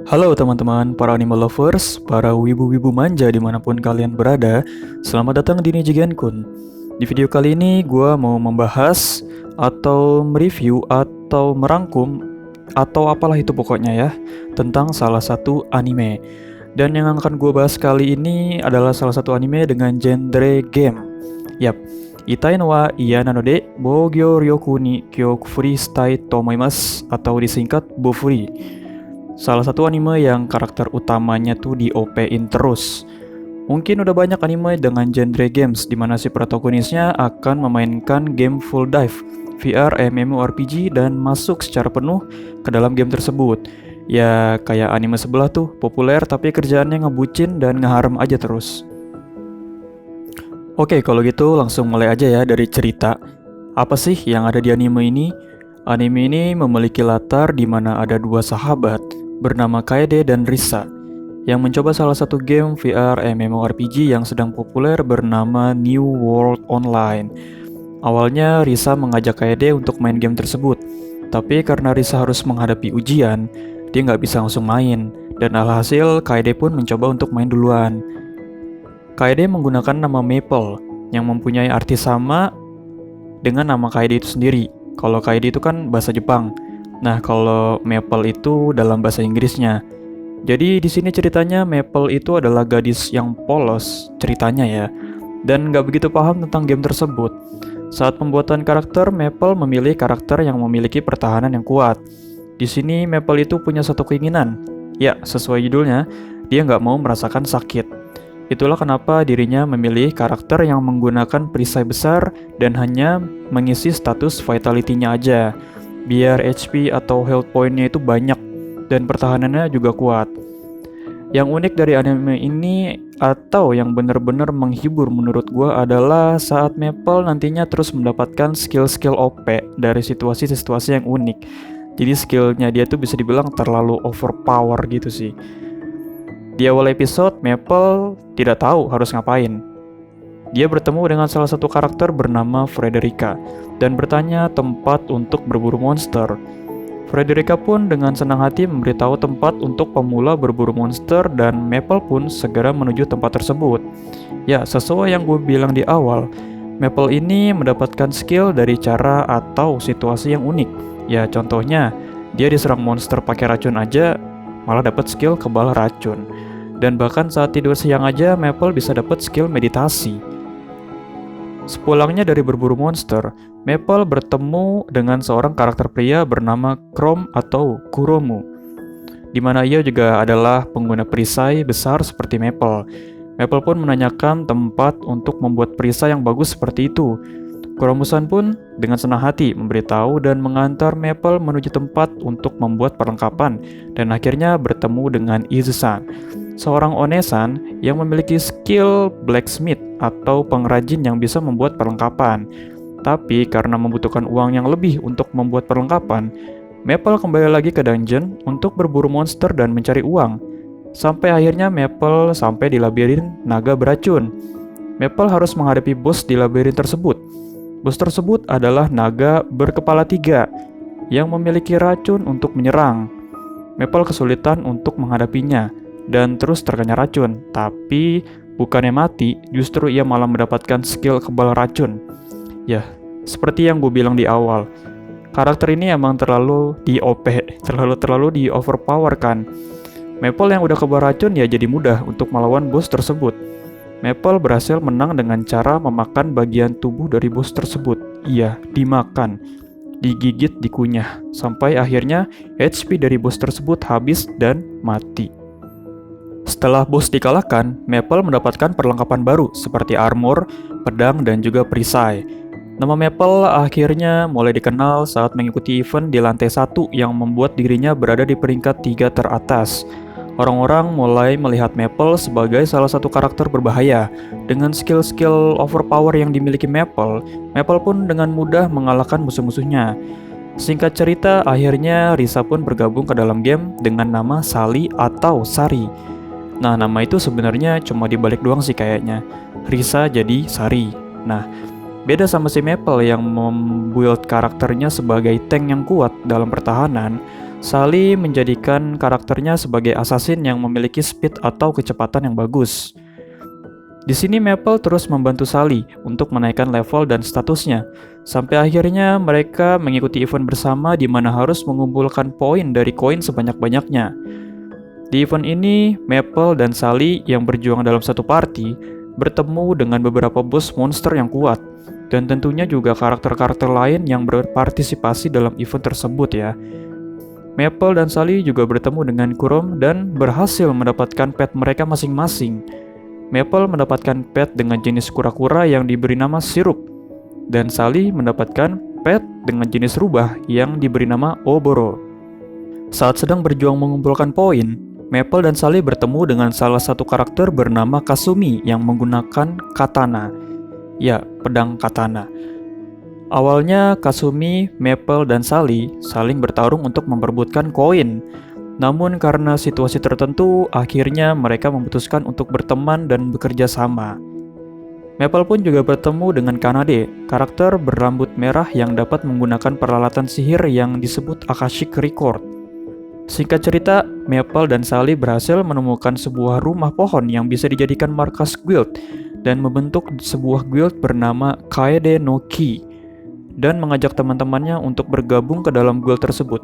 Halo teman-teman, para anime lovers, para wibu-wibu manja dimanapun kalian berada. Selamat datang di Nijigenkun. Di video kali ini gue mau membahas atau mereview atau merangkum atau apalah itu pokoknya ya, tentang salah satu anime. Dan yang akan gue bahas kali ini adalah salah satu anime dengan genre game. Yap, Itai no wa iya na no de Bougyo Ryoku ni Kyokufuri shitai to omoimasu atau disingkat Bofuri. Salah satu anime yang karakter utamanya tuh di OP-in terus. Mungkin udah banyak anime dengan genre games di mana si protagonisnya akan memainkan game full dive, VR, MMORPG dan masuk secara penuh ke dalam game tersebut. Ya kayak anime sebelah tuh, populer tapi kerjaannya ngebucin dan ngeharem aja terus. Oke, kalau gitu langsung mulai aja ya dari cerita. Apa sih yang ada di anime ini? Anime ini memiliki latar di mana ada dua sahabat bernama Kaede dan Risa yang mencoba salah satu game VR MMORPG yang sedang populer bernama New World Online. Awalnya Risa mengajak Kaede untuk main game tersebut, tapi karena Risa harus menghadapi ujian, dia nggak bisa langsung main, dan alhasil Kaede pun mencoba untuk main duluan. Kaede menggunakan nama Maple yang mempunyai arti sama dengan nama Kaede itu sendiri. Kalau Kaede itu kan bahasa Jepang. Nah, kalau Maple itu dalam bahasa Inggrisnya. Jadi di sini ceritanya Maple itu adalah gadis yang polos ceritanya ya, dan nggak begitu paham tentang game tersebut. Saat pembuatan karakter, Maple memilih karakter yang memiliki pertahanan yang kuat. Di sini Maple itu punya satu keinginan. Ya, sesuai judulnya, dia nggak mau merasakan sakit. Itulah kenapa dirinya memilih karakter yang menggunakan perisai besar dan hanya mengisi status vitality-nya aja, biar HP atau health point-nya itu banyak dan pertahanannya juga kuat. Yang unik dari anime ini atau yang benar-benar menghibur menurut gua adalah saat Maple nantinya terus mendapatkan skill-skill OP dari situasi-situasi yang unik. Jadi skillnya dia tuh bisa dibilang terlalu overpower gitu sih. Di awal episode, Maple tidak tahu harus ngapain. Dia bertemu dengan salah satu karakter bernama Frederica dan bertanya tempat untuk berburu monster. Frederica pun dengan senang hati memberitahu tempat untuk pemula berburu monster dan Maple pun segera menuju tempat tersebut. Ya, sesuai yang gue bilang di awal, Maple ini mendapatkan skill dari cara atau situasi yang unik. Ya, contohnya, dia diserang monster pakai racun aja, malah dapat skill kebal racun. Dan bahkan saat tidur siang aja, Maple bisa dapat skill meditasi. Sepulangnya dari berburu monster, Maple bertemu dengan seorang karakter pria bernama Chrome atau Kuromu, di mana ia juga adalah pengguna perisai besar seperti Maple. Maple pun menanyakan tempat untuk membuat perisai yang bagus seperti itu. Kuromu-san pun dengan senang hati memberitahu dan mengantar Maple menuju tempat untuk membuat perlengkapan dan akhirnya bertemu dengan Izu-san, seorang onesan yang memiliki skill blacksmith atau pengrajin yang bisa membuat perlengkapan. Tapi karena membutuhkan uang yang lebih untuk membuat perlengkapan, Maple kembali lagi ke dungeon untuk berburu monster dan mencari uang. Sampai akhirnya Maple sampai di labirin naga beracun. Maple harus menghadapi bos di labirin tersebut. Bos tersebut adalah naga berkepala 3 yang memiliki racun untuk menyerang. Maple kesulitan untuk menghadapinya dan terus terkena racun, tapi bukannya mati, justru ia malah mendapatkan skill kebal racun. Ya, seperti yang gue bilang di awal, karakter ini emang terlalu di OP, terlalu di overpower kan. Maple yang udah kebal racun ya jadi mudah untuk melawan bos tersebut. Maple berhasil menang dengan cara memakan bagian tubuh dari bos tersebut. Iya, dimakan, digigit, dikunyah, sampai akhirnya HP dari bos tersebut habis dan mati. Setelah bos dikalahkan, Maple mendapatkan perlengkapan baru seperti armor, pedang, dan juga perisai. Nama Maple akhirnya mulai dikenal saat mengikuti event di lantai 1 yang membuat dirinya berada di peringkat 3 teratas. Orang-orang mulai melihat Maple sebagai salah satu karakter berbahaya. Dengan skill-skill overpower yang dimiliki Maple, Maple pun dengan mudah mengalahkan musuh-musuhnya. Singkat cerita, akhirnya Risa pun bergabung ke dalam game dengan nama Sally atau Sari. Nah, nama itu sebenarnya cuma dibalik doang sih kayaknya. Risa jadi Sari. Nah, beda sama si Maple yang membuild karakternya sebagai tank yang kuat dalam pertahanan, Sally menjadikan karakternya sebagai assassin yang memiliki speed atau kecepatan yang bagus. Di sini Maple terus membantu Sally untuk menaikkan level dan statusnya, sampai akhirnya mereka mengikuti event bersama di mana harus mengumpulkan poin dari koin sebanyak-banyaknya. Di event ini, Maple dan Sally yang berjuang dalam satu party bertemu dengan beberapa bos monster yang kuat, dan tentunya juga karakter-karakter lain yang berpartisipasi dalam event tersebut ya. Maple dan Sally juga bertemu dengan Kurom dan berhasil mendapatkan pet mereka masing-masing. Maple mendapatkan pet dengan jenis kura-kura yang diberi nama Sirup, dan Sally mendapatkan pet dengan jenis rubah yang diberi nama Oboro. Saat sedang berjuang mengumpulkan poin, Maple dan Sally bertemu dengan salah satu karakter bernama Kasumi yang menggunakan katana. Ya, pedang katana. Awalnya Kasumi, Maple, dan Sally saling bertarung untuk memperebutkan koin. Namun karena situasi tertentu, akhirnya mereka memutuskan untuk berteman dan bekerja sama. Maple pun juga bertemu dengan Kanade, karakter berambut merah yang dapat menggunakan peralatan sihir yang disebut Akashic Record. Singkat cerita, Maple dan Sally berhasil menemukan sebuah rumah pohon yang bisa dijadikan markas guild dan membentuk sebuah guild bernama Kaede no Ki dan mengajak teman-temannya untuk bergabung ke dalam guild tersebut.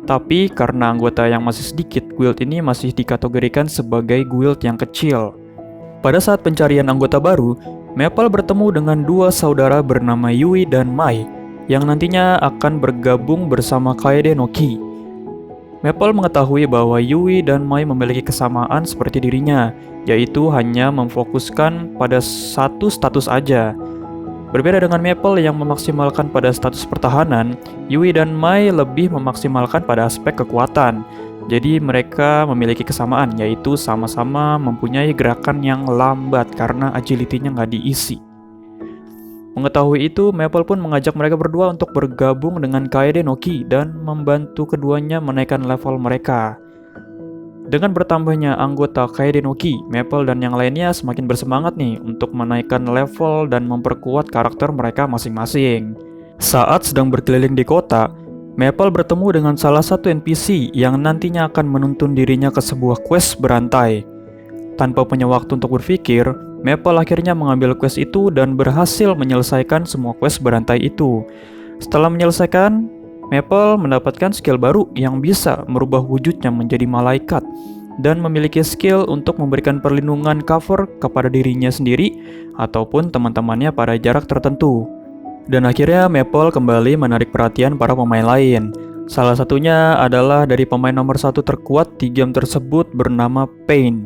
Tapi karena anggota yang masih sedikit, guild ini masih dikategorikan sebagai guild yang kecil. Pada saat pencarian anggota baru, Maple bertemu dengan dua saudara bernama Yui dan Mai yang nantinya akan bergabung bersama Kaede no Ki. Maple mengetahui bahwa Yui dan Mai memiliki kesamaan seperti dirinya, yaitu hanya memfokuskan pada satu status aja. Berbeda dengan Maple yang memaksimalkan pada status pertahanan, Yui dan Mai lebih memaksimalkan pada aspek kekuatan. Jadi mereka memiliki kesamaan, yaitu sama-sama mempunyai gerakan yang lambat karena agility-nya nggak diisi. Mengetahui itu, Maple pun mengajak mereka berdua untuk bergabung dengan Kaede no Ki dan membantu keduanya menaikkan level mereka. Dengan bertambahnya anggota Kaede no Ki, Maple dan yang lainnya semakin bersemangat nih untuk menaikkan level dan memperkuat karakter mereka masing-masing. Saat sedang berkeliling di kota, Maple bertemu dengan salah satu NPC yang nantinya akan menuntun dirinya ke sebuah quest berantai. Tanpa punya waktu untuk berpikir, Maple akhirnya mengambil quest itu dan berhasil menyelesaikan semua quest berantai itu. Setelah menyelesaikan, Maple mendapatkan skill baru yang bisa merubah wujudnya menjadi malaikat dan memiliki skill untuk memberikan perlindungan cover kepada dirinya sendiri ataupun teman-temannya pada jarak tertentu. Dan akhirnya Maple kembali menarik perhatian para pemain lain. Salah satunya adalah dari pemain nomor 1 terkuat di game tersebut bernama Pain.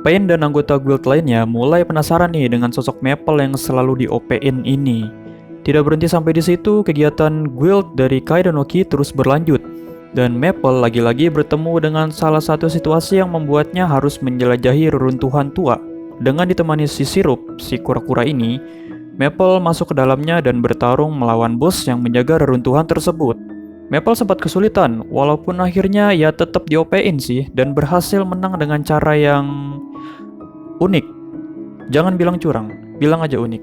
Pain dan anggota guild lainnya mulai penasaran nih dengan sosok Maple yang selalu di OP-in ini. Tidak berhenti sampai di situ, kegiatan guild dari Kaede no Ki terus berlanjut. Dan Maple lagi-lagi bertemu dengan salah satu situasi yang membuatnya harus menjelajahi reruntuhan tua. Dengan ditemani si Sirup, si kura-kura ini, Maple masuk ke dalamnya dan bertarung melawan bos yang menjaga reruntuhan tersebut. Maple sempat kesulitan, walaupun akhirnya ia tetap di-OP-in sih dan berhasil menang dengan cara yang unik. Jangan bilang curang, bilang aja unik.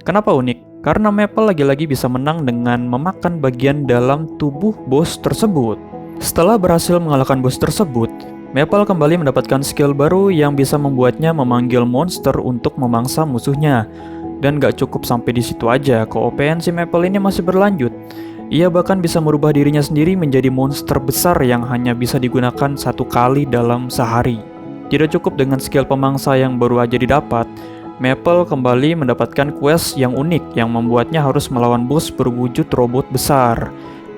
Kenapa unik? Karena Maple lagi-lagi bisa menang dengan memakan bagian dalam tubuh bos tersebut. Setelah berhasil mengalahkan bos tersebut, Maple kembali mendapatkan skill baru yang bisa membuatnya memanggil monster untuk memangsa musuhnya. Dan gak cukup sampai di situ aja, ke-OP-an si Maple ini masih berlanjut. Ia bahkan bisa merubah dirinya sendiri menjadi monster besar yang hanya bisa digunakan satu kali dalam sehari. Tidak cukup dengan skill pemangsa yang baru aja didapat, Maple kembali mendapatkan quest yang unik yang membuatnya harus melawan bos berwujud robot besar.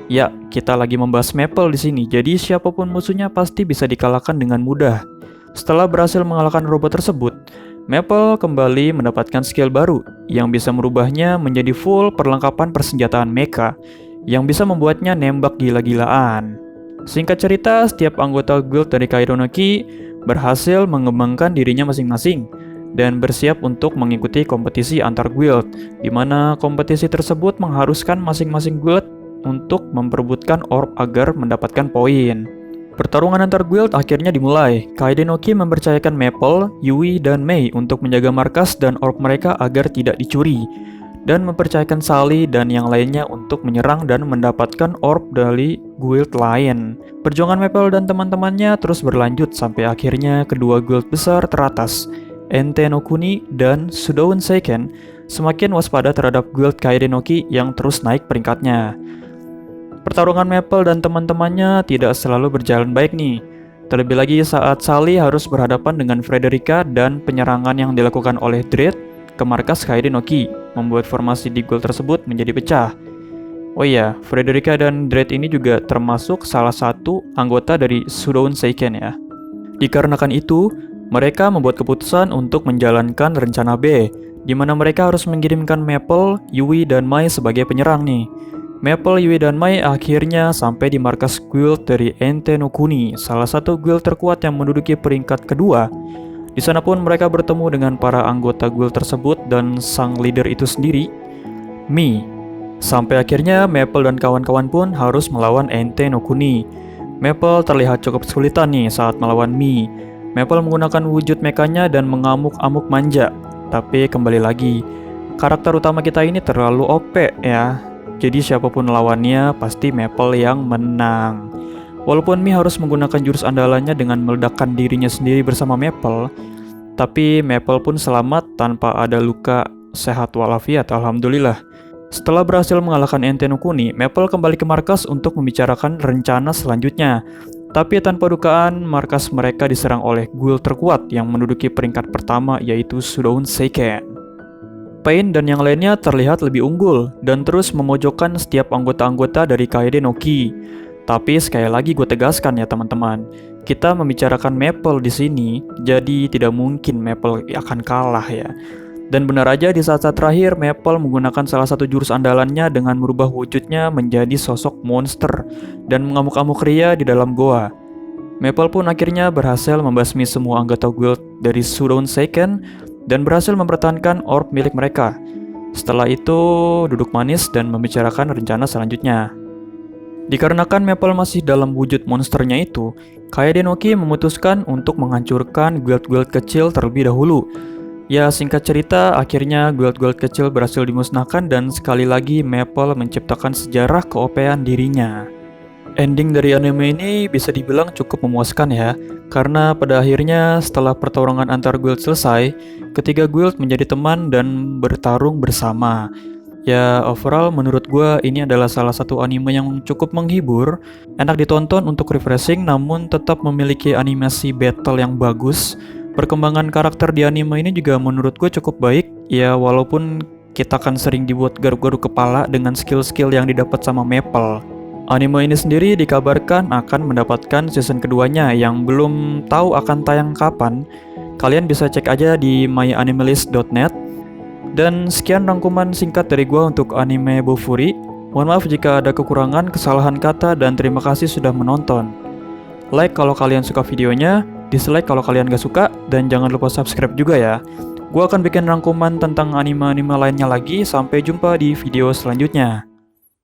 Ya, kita lagi membahas Maple di sini, jadi siapapun musuhnya pasti bisa dikalahkan dengan mudah. Setelah berhasil mengalahkan robot tersebut, Maple kembali mendapatkan skill baru yang bisa merubahnya menjadi full perlengkapan persenjataan mecha yang bisa membuatnya nembak gila-gilaan. Singkat cerita, setiap anggota guild dari Kaede no Ki berhasil mengembangkan dirinya masing-masing dan bersiap untuk mengikuti kompetisi antar guild, di mana kompetisi tersebut mengharuskan masing-masing guild untuk memperebutkan orb agar mendapatkan poin. Pertarungan antar guild akhirnya dimulai. Kaede no Ki mempercayakan Maple, Yui, dan Mei untuk menjaga markas dan orb mereka agar tidak dicuri. dan mempercayakan Sally dan yang lainnya untuk menyerang dan mendapatkan orb dari guild lain. Perjuangan Maple dan teman-temannya terus berlanjut sampai akhirnya kedua guild besar teratas, Ente no Kuni dan Sudoun Seiken, semakin waspada terhadap guild Kaede no Ki yang terus naik peringkatnya. Pertarungan Maple dan teman-temannya tidak selalu berjalan baik nih. Terlebih lagi saat Sally harus berhadapan dengan Frederica dan penyerangan yang dilakukan oleh Dread ke markas Kaede no Ki membuat formasi di guild tersebut menjadi pecah. Oh iya, Frederica dan Dread ini juga termasuk salah satu anggota dari Sudoun Seiken ya. Dikarenakan itu, mereka membuat keputusan untuk menjalankan rencana B, di mana mereka harus mengirimkan Maple, Yui, dan Mai sebagai penyerang nih. Maple, Yui, dan Mai akhirnya sampai di markas guild dari Ente no Kuni, salah satu guild terkuat yang menduduki peringkat kedua. Di sana pun mereka bertemu dengan para anggota guild tersebut dan sang leader itu sendiri, Mi. Sampai akhirnya Maple dan kawan-kawan pun harus melawan Ente no Kuni. Maple terlihat cukup kesulitan nih saat melawan Mi. Maple menggunakan wujud mekanya dan mengamuk-amuk manja. Tapi kembali lagi, karakter utama kita ini terlalu OP ya. Jadi siapapun lawannya pasti Maple yang menang. Walaupun Mi harus menggunakan jurus andalannya dengan meledakkan dirinya sendiri bersama Maple, tapi Maple pun selamat tanpa ada luka, sehat walafiat, alhamdulillah. Setelah berhasil mengalahkan Ente no Kuni, Maple kembali ke markas untuk membicarakan rencana selanjutnya. Tapi tanpa dugaan, markas mereka diserang oleh guild terkuat yang menduduki peringkat pertama, yaitu Sudoun Seiken. Pain dan yang lainnya terlihat lebih unggul dan terus memojokkan setiap anggota-anggota dari Kaede no Ki. Tapi sekali lagi gue tegaskan ya teman-teman, kita membicarakan Maple di sini, jadi tidak mungkin Maple akan kalah ya. Dan benar aja di saat-saat terakhir Maple menggunakan salah satu jurus andalannya dengan merubah wujudnya menjadi sosok monster dan mengamuk-amuk ria di dalam goa. Maple pun akhirnya berhasil membasmi semua anggota guild dari Sudoun Seiken dan berhasil mempertahankan orb milik mereka. Setelah itu duduk manis dan membicarakan rencana selanjutnya. Dikarenakan Maple masih dalam wujud monsternya itu, Kaede no Ki memutuskan untuk menghancurkan guild-guild kecil terlebih dahulu. Ya singkat cerita, akhirnya guild-guild kecil berhasil dimusnahkan dan sekali lagi Maple menciptakan sejarah keopean dirinya. Ending dari anime ini bisa dibilang cukup memuaskan ya, karena pada akhirnya setelah pertarungan antar guild selesai, ketiga guild menjadi teman dan bertarung bersama. Ya overall menurut gue ini adalah salah satu anime yang cukup menghibur, enak ditonton untuk refreshing namun tetap memiliki animasi battle yang bagus. Perkembangan karakter di anime ini juga menurut gue cukup baik, ya walaupun kita kan sering dibuat garuk-garuk kepala dengan skill-skill yang didapat sama Maple. Anime ini sendiri dikabarkan akan mendapatkan season keduanya yang belum tahu akan tayang kapan. Kalian bisa cek aja di myanimelist.net. Dan sekian rangkuman singkat dari gua untuk anime Bofuri. Mohon maaf jika ada kekurangan, kesalahan kata, dan terima kasih sudah menonton. Like kalau kalian suka videonya, dislike kalau kalian gak suka, dan jangan lupa subscribe juga ya. Gua akan bikin rangkuman tentang anime-anime lainnya lagi. Sampai jumpa di video selanjutnya.